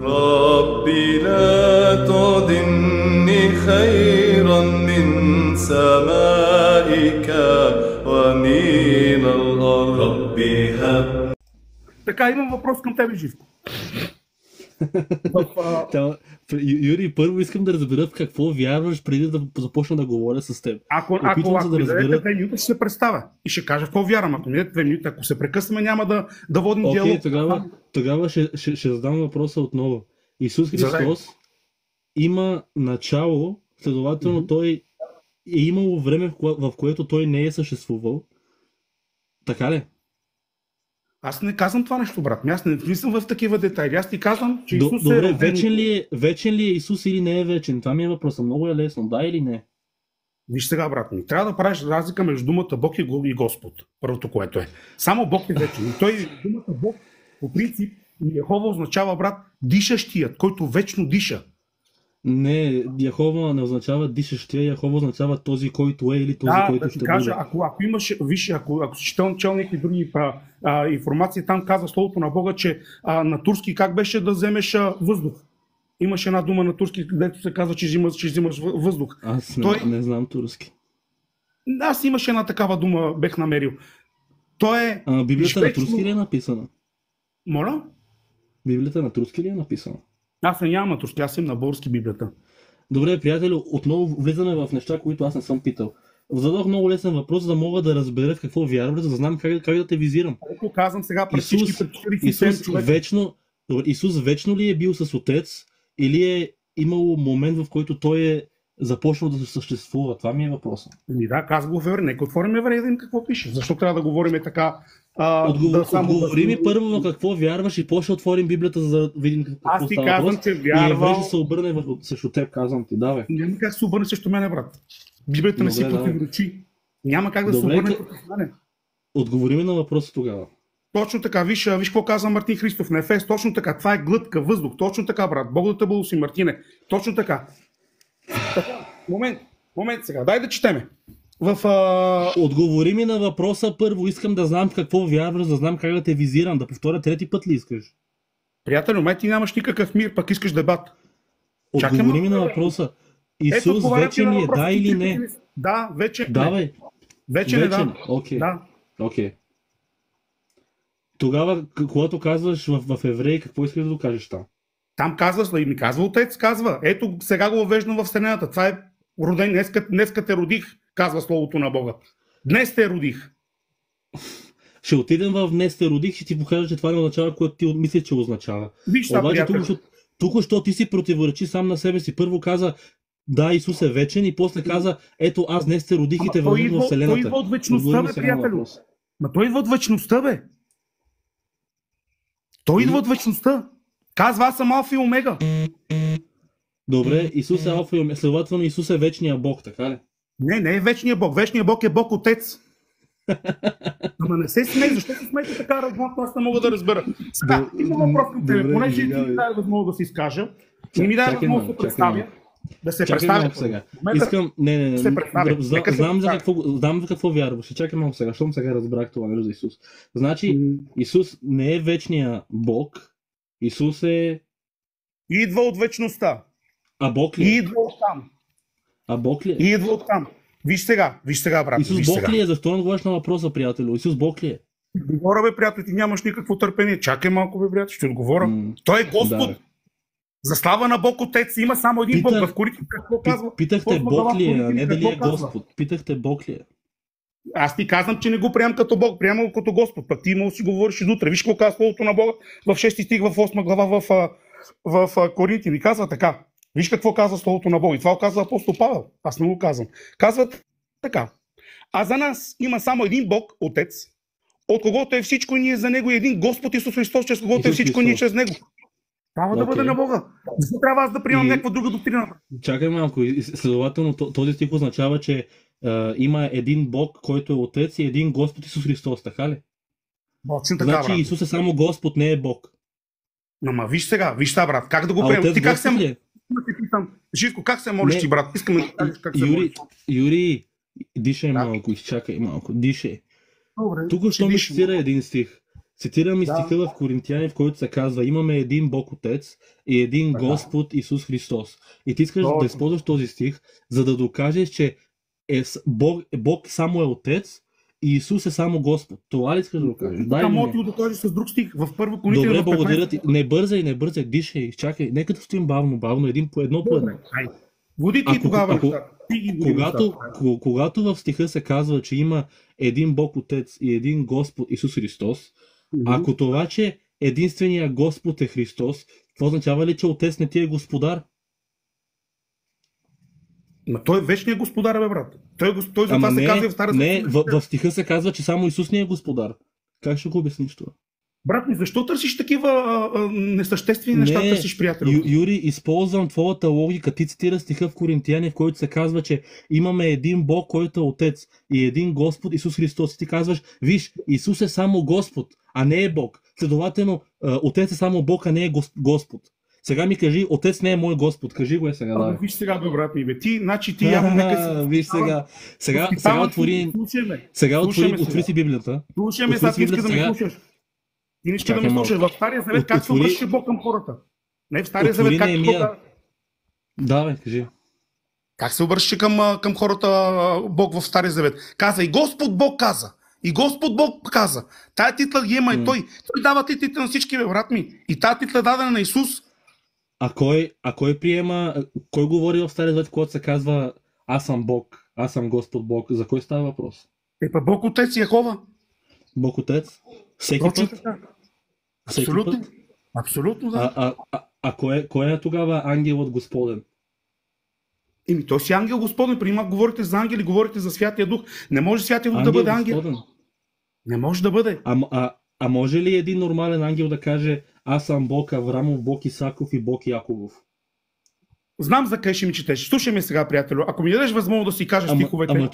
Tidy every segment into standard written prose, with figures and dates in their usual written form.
ربي لا تضني خيرا من سمائك ومن الأرض ربي هب. Така, имам въпрос към тебе, Живко. Юрий, първо искам да разбера в какво вярваш преди да започна да говоря с теб. Ако ми дадете 2 минути, ще се представя и ще кажа какво вярвам. Ако ми дадете 2 минути, ако се прекъсваме, няма да водим диалог. Тогава ще задам въпроса отново. Исус Христос има начало, следователно той е имало време, в което той не е съществувал. Така ли? Аз не казвам това нещо, брат. Аз не влизам в такива детайли. Аз ти казвам, че Исус Добре, е роден. вечен ли е Исус или не е вечен? Това ми е въпросът. Много е лесно. Да или не? Виж сега, брат ми, трябва да правиш разлика между думата Бог и Господ. Първото, което е. Само Бог е вечен. И той, думата Бог, по принцип, Йехова означава, брат, дишащият, който вечно диша. Не, Яхова не означава дишащия, Яхова означава този, който е или този, който ще кажа, бъде. ако имаш, виж, ако си чел някакви други информации, там казва словото на Бога, че на турски как беше да вземеш въздух. Имаше една дума на турски, където се казва, че взимаш въздух. Аз не знам турски. Аз имаше една такава дума, бех намерил. Библията на турски ли е написана? Моля? Библията на турски ли е написана? Аз не нямам на турски, аз съм на български Библията. Добре, приятели, отново влизаме в неща, които аз не съм питал. Зададох много лесен въпрос, за да мога да разбера в какво вярваш, за да знам как да те визирам. Ако казвам сега пред всички 47 човека. Исус вечно ли е бил с Отец или е имало момент, в който той е започнал да съществува? Това ми е въпросът. Да, казва го в Евреи. Нека отворим Евреи да видим какво пише. Защо трябва да говорим така? Отговори ми първо в какво вярваш и после отворим Библията, за да видим какво става. Аз ти казвам, че вярвам. И Еврей ще се обърне срещу теб, казвам ти. Давай. Няма как се обърне срещу мене, брат. Библията не си противоречи. Няма как да се обърне против мене. Отговори ми на въпроса тогава. Точно така, виж какво казва Мартин Христов на Ефес. Точно така, това е глътка, въздух. Точно така, брат. Бог да те благослови, Мартине. Точно така. Момент сега, дай да четеме. Отговори ми на въпроса първо, искам да знам в какво вярваш, да знам как да те визирам, да повторя трети път ли искаш? Приятел, май ти нямаш никакъв мир, пък искаш дебат. Отговори ми на въпроса. Исус вечен ли е, да или не? Да, вечен. Давай. Вечен е, да. Окей. Тогава, когато казваш в Евреи, какво искаш да докажеш там? Там казва, и ми казва Отец, казва, ето сега го въвеждам в Вселената. Това е роден, днеска те родих, казва Словото на Бога. Днес те родих. Ще отидем в днес те родих, ще ти покажа, че това не означава, което ти мислиш, че означава. Обаче тук, що ти си противоречи сам на себе си. Първо каза, да, Исус е вечен и после каза, ето аз днес те родих и те въвеждам в Вселената. Той идва от вечността, бе, приятелю. Той идва от вечността, бе. Той идва от вечността. Казва, аз съм Алфа и Омега. Добре, Исус е Алфа и Омега. Следователно Исус е вечния Бог, така ли? Не е вечния Бог. Вечния Бог е Бог Отец. Ама не се смей, защо се смейте така размахно, аз не мога да разбера. Сега, имам въпрос към тебе, понеже ти ми дай възможност да се изкажа, и ми дай възможност да се представя. Да се представя. Сега. Искам, не. Знам за какво вярваш. Чакай малко сега, щом сега разбрах това за Исус. Значи, Исус не е вечния Бог, Исус е... Идва от вечността. А Бог ли е? Идва от там. А Бог ли е? Идва от там. Виж сега, брат. Исус Бог ли е? Защо не отговаряш на въпроса, приятелю? Исус Бог ли е? Говоря, бе, приятел, ти нямаш никакво търпение. Чакай малко, бе, приятел, ще отговоря. Той е Господ. Да. За слава на Бог Отец има само един Бог. В Коринтия какво казва? Питахте Бог ли е, а не дали е Господ. Питахте Бог ли е. Аз ти казвам, че не го приемам като Бог, приемам го като Господ. Пък ти може да си говориш и утре. Виж какво казва Словото на Бога в 6 стих, в 8 глава в Коринтия. Ни казва така. Виж какво казва Словото на Бога. И това го казва апостол Павел. Аз не го казвам. Казват така. А за нас има само един Бог, Отец, от когото е всичко и ние за него, и един Господ Исус Христос, чрез когото е всичко и ние чрез него. Трябва да бъде на Бога. Защо трябва аз да приемам някаква друга доктрина? Чакай малко. Следователно този стих означава, че има един Бог, който е Отец, и един Господ Исус Христос, така ли? Точно така, значи брат. Исус е само Господ, не е Бог. Ама виж сега, брат, как да го приемам? Ти как се... Живко, как се молиш ти, брат? Искам да кажеш как се молиш. Юрий, дишай малко, изчакай малко, дишай. Тук що ми цитира един стих. Цитирам и стиха в Коринтияни, в който се казва: имаме един Бог Отец и един Господ Исус Христос. И ти искаш да използваш този стих, за да докажеш, че Бог само е Отец и Исус е само Господ. Това ли искаш да докажеш? Да, мога да докажеш с друг стих. В първо Коринтияни. Добре, благодаря ти. Не бързай, дишай, изчакай. Нека да стоим бавно, едно по едно. Води ти тогава. Когато в стиха се казва, че има един Бог Отец и един Господ Исус Христос, ако това, че единствения Господ е Христос, това означава ли, че Отец не ти е господар? Но той е вечният господар, бе, брат. Той за това се казва в Стара Завета. Не, в стиха се казва, че само Исус не е господар. Как ще го обясниш това? Брат ми, защо търсиш такива несъществени неща, търсиш, приятел? Юри, използвам твоята логика. Ти цитира стиха в Коринтияни, в който се казва, че имаме един Бог, който е Отец, и един Господ, Исус Христос. И ти казваш: виж, Исус е само Господ, а не е Бог. Следователно, Отец е само Бог, а не е Господ. Сега ми кажи: Отец не е мой Господ. Кажи го сега. Да. Виж сега, бе, брат ми, бе. Значи ти явно нека си... Виж сега. Сега отвори си Библията. Слушай ме, сега ти искаш да ме слушаш. Ти не искаш да ме слушаш. В Стария Завет как се обръщаше Бог към хората? Не, в Стария Завет как Да, бе, кажи. Как се обръщаше към хората Бог в Стария Завет? Каза: и Господ Бог каза. И Господ Бог каза. Тая титла ги има и той. Той дава титлите на всички, бе, брат ми. И тая титла е дадена на Исус. Кой приема, кой говори в Стария Завет, когато се казва: аз съм Бог, аз съм Господ Бог? За кой става въпрос? Бог Отец и Яхова. Бог Отец? Всеки път? Абсолютно. Абсолютно, да. Кой е тогава ангелът Господен? Той си ангел Господен. Преди малко говорите за ангели, говорите за Святия Дух. Не може Святия Дух да бъде ангел. Господен. Не може да бъде. А може ли един нормален ангел да каже: аз съм Бог Аврамов, Бог Исаков и Бог Яковов? Знам за къде ще ми четеш. Слушай ме сега, приятелю. Ако ми дадеш възможност да си кажеш стиховете.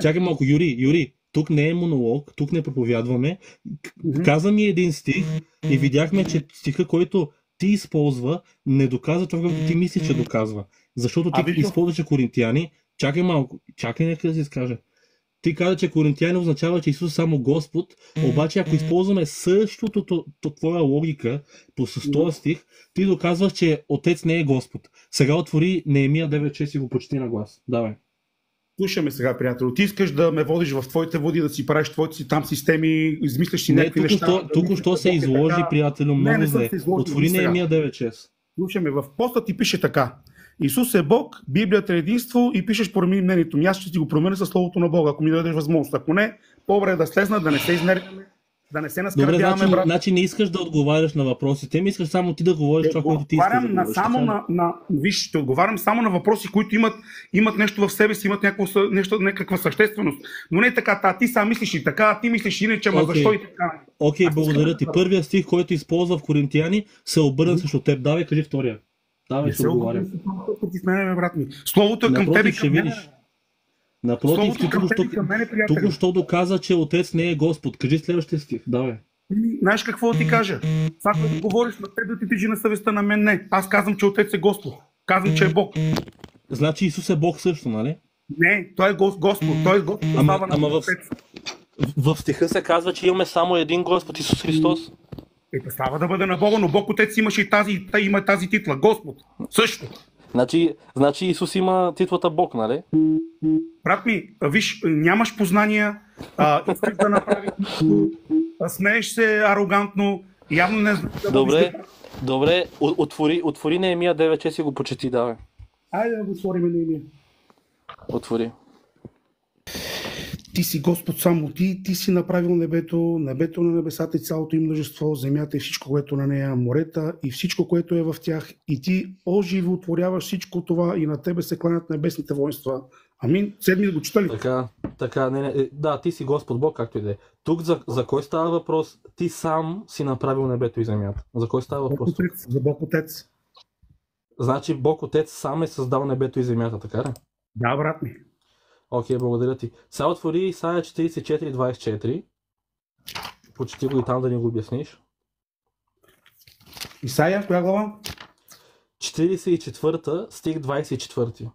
Чакай малко, Юри. Тук не е монолог, тук не проповядваме. Каза ми един стих и видяхме, че стиха, който ти използва, не доказва това, което ти мислиш, че доказва. Защото ти използваше Коринтияни. Чакай малко, нека да си изкажа. Ти каза, че Коринтияни означава, че Исус е само Господ, обаче ако използваме същото твоя логика по този стих, ти доказваш, че Отец не е Господ. Сега отвори Неемия 9.6 и го прочети на глас. Давай. Слушаме сега, приятел. Ти искаш да ме водиш в твоите води, да си правиш твоите си там системи, измисляш си някакви неща. Тук-що се изложи, приятелю, много зле. Отвори Неемия 9.6. Слушаме, в поста ти пише така: Исус е Бог, Библията е единство, и пишеш: промени мнението ми. Аз ще ти го променя със Словото на Бога, ако ми дадеш възможност. Ако не, по-добре да слезна, да не се изнервяме, да не се наскърбяваме, брат. Значи не искаш да отговаряш на въпросите, ми искаш само ти да говориш това, което ти искаш да говориш. Виж, ще отговарям само на въпроси, които имат нещо в себе си, имат някаква същественост. Но не така, ти сам мислиш и така, ти мислиш иначе, ама защо и така? Окей, благодаря ти. Първият стих, който използва в Коринтияни, се обърна срещу теб. Давай, кажи втория. Давай, ще отговарям. Словото е към тебе. Ще видиш. Напротив, тук що доказа, че Отец не е Господ. Кажи следващия стих. Давай. Знаеш какво ти кажа? Това, което говориш на теб, да ти тежи на съвестта, на мен не. Аз казвам, че Отец е Господ. Казвам, че е Бог. Значи Исус е Бог също, нали? Не, той е Господ. Той е Господ. В стиха се казва, че имаме само един Господ, Исус Христос. Става да бъде на Бога, но Бог Отец имаше и тази титла. Господ. Също. Значи Исус има титлата Бог, нали? Брат ми, виж, нямаш познания, искаш да направиш, смееш се арогантно, явно не знаеш. Добре, отвори Неемия 9.6 и го почети, давай. Айде да го отворим Неемия. Отвори. Ти си Господ само ти си направил небето на небесата и цялото им множество, земята и всичко, което на нея, морета и всичко, което е в тях. И ти оживотворяваш всичко това и на тебе се кланят небесните воинства. Амин. Седми да го читали. Така, не. Да, ти си Господ Бог, както и да е. Тук за кой става въпрос? Ти сам си направил небето и земята. За кой става въпрос? За Бог Отец. Значи Бог Отец сам е създал небето и земята, така ли? Да, брат ми. Окей, благодаря ти. Сега отвори Исаия 44.24. Почти го и там да ни го обясниш. Исаия, коя глава? 44, стих 24.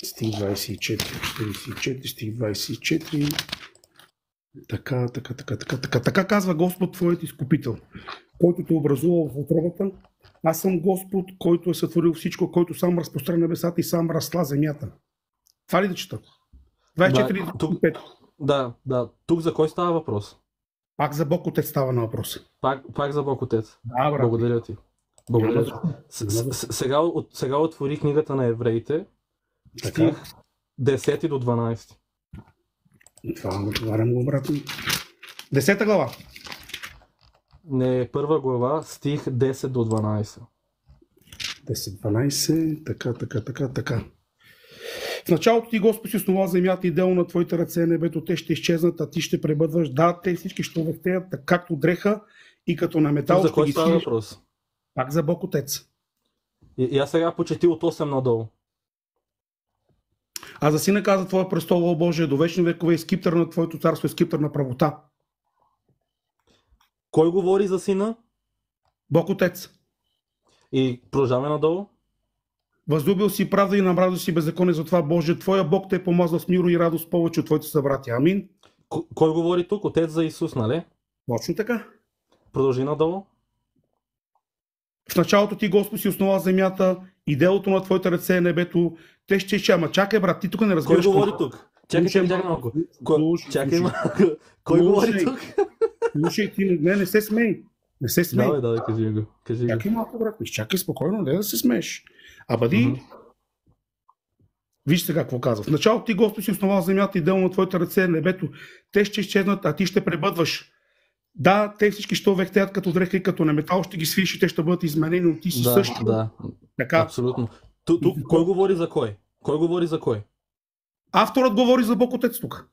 Стих 24, 44, стих 24. Така казва Господ, твоят изкупител, който те образува в отробата. Аз съм Господ, който е сътворил всичко, който сам разпростра небесата и сам разтла земята. Това ли да чета? 24-25. Да. Тук за кой става въпрос? Пак за Бог Отец става на въпрос. Пак за Бог Отец. Да, брат. Благодаря ти. Сега отвори книгата на евреите, стих 10 до 12. Това отварям го обратно. 10 глава. Не, първа глава, стих 10 до 12. 10-12, така. В началото ти Господ си основа земята и дело на твоите ръце, небето, те ще изчезнат, а ти ще пребъдваш. Да, те всички ще увехтеят, както дреха и като на метал. За кой става въпрос? Пак за Бог Отец. И аз сега почети от 8 надолу. А за сина каза твоя престол, о Боже, до вечни векове, и скиптър на твоето царство, и скиптър на правота. Кой говори за сина? Бог Отец. И продължаваме надолу. Възлюбил си правда и намразил си беззаконие, затова Боже, твоя Бог те е помазал с миро и радост повече от твоите събратия. Амин. Кой говори тук? Отец за Исус, нали? Точно така. Продължи надолу. В началото ти Господ си основа земята и делото на твоите ръце е небето. Те ще изче. Ама чакай, брат, ти тук не разбираш. Кой говори тук? Чакай малко. Чакай малко. Кой говори тук? Слушай, ти не се смей. Не се смей. Давай, кажи го. Чакай малко, брат. Чакай спокойно, не да се смееш. А бъди... Виж сега какво казва. В началото ти Господ си основа земята и дело на твоите ръце е небето. Те ще изчезнат, а ти ще пребъдваш. Да, те всички ще увехтеят като дреха и като на метал, ще ги свиеш и те ще бъдат изменени, но ти си също. Да, така. Абсолютно. Кой говори за кой? Кой говори за кой? Авторът говори за Бог Отец тук.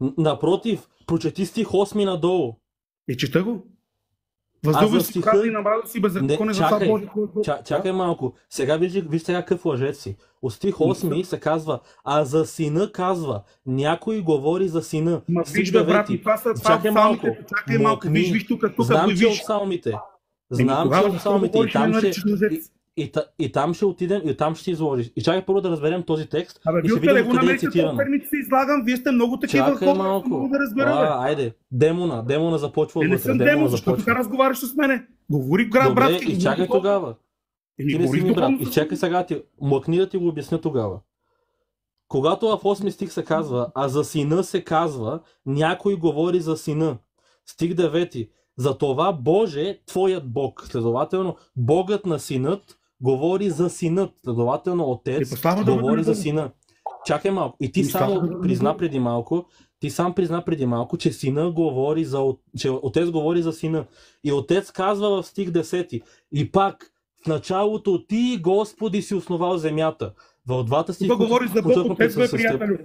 Напротив, прочети стих 8 надолу. И чета го. Възлюбил си правда и намразил си беззаконие, за това Боже. Чакай малко. Сега виж сега какъв лъжец си. От стих 8 се казва, а за сина казва, някой говори за сина. Виж бе, брат, и това са псалмите. Чакай малко, виж тук. Знам, че от псалмите. Знам, че от псалмите. И там ще отидем, и там ще изложиш. И чакай първо да разберем този текст. Абе, и ще видим откъде е цитирано. Се излагам, вие сте много такива хора, малко. Да разбера, айде, демона започва. Не съм демон, защото така разговаряш с мене. Говори брат. И чакай тогава. Ти не си ми брат. И чакай сега, млъкни да ти го обясня тогава. Когато в 8 стих се казва, а за сина се казва, някой говори за сина. Стих 9. За това Боже, твоят Бог. Следователно, Богът на синът говори за синът. Следователно, Отец говори за сина. Чакай малко. И ти само призна преди малко, че сина говори че Отец говори за сина. И Отец казва в стих 10. И пак, в началото ти, Господи, си основал земята. В двата стиха говори за Бог Отец, бе, приятелю.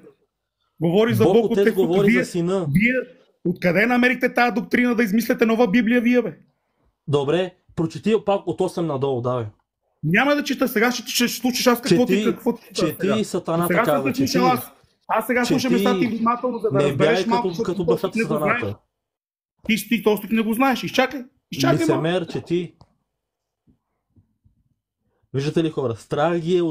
Говори за Бог Отец, говори за сина. Вие откъде намерихте тази доктрина да измисляте нова Библия вие, бе? Добре, прочети пак от 8 надолу, давай. Няма да чета, сега ще слушаш аз какво ти чети сатаната казва, чети. Аз сега слушам местата и внимателно, за да разбереш малко, като бащата сатаната. Ти този не го знаеш, изчакай Лицемер, чети. Виждате ли, хора, страх ги е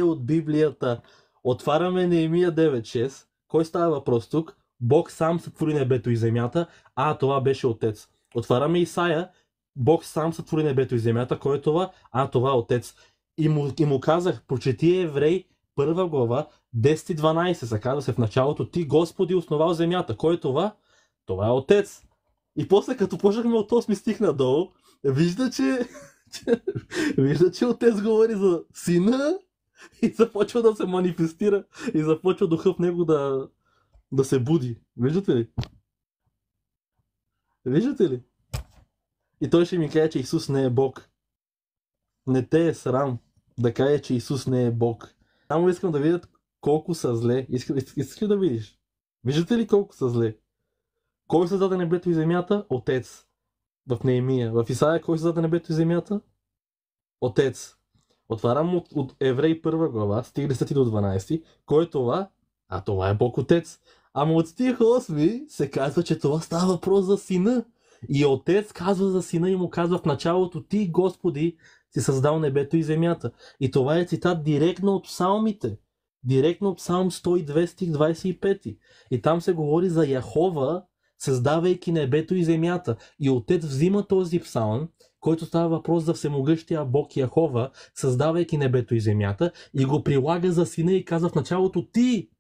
от Библията. Отваряме Неемия 9.6. Кой става въпрос тук? Бог сам сътвори небето и земята, а това беше Отец. Отваряме Исаия, Бог сам сътвори небето и земята, кой е това? А това е Отец. И му казах, прочети Еврей, 1 глава, 10 и 12, се казва се в началото, ти Господи основал земята, кой е това? Това е Отец. И после като почнахме от 8 стих надолу, вижда, че Отец говори за сина и започва да се манифестира и започва духа в него да се буди. Виждате ли? И той ще ми каже, че Исус не е Бог. Не те е срам да каже, че Исус не е Бог. Само искам да видя колко са зле. Искаш ли да видиш? Виждате ли колко са зле? Кой създаде небето и земята? Отец. В Неемия. В Исаия кой създаде небето и земята? Отец. Отварям от Еврей 1 глава, стих 10 до 12. Кой е това? А това е Бог Отец. Ама от стих 8 се казва, че това става въпрос за сина. И Отец казва за сина и му казва в началото, ти, Господи, си създал небето и земята. И това е цитат директно от псалмите. Директно от Псалм 102 стих 25. И там се говори за Яхова, създавайки небето и земята. И Отец взима този псалм, който става въпрос за всемогъщия Бог Яхова, създавайки небето и земята, и го прилага за сина и казва в началото: ти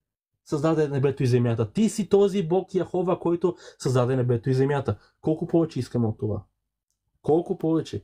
създаде небето и земята. Ти си този Бог Яхова, който създаде небето и земята. Колко повече искаме от това? Колко повече?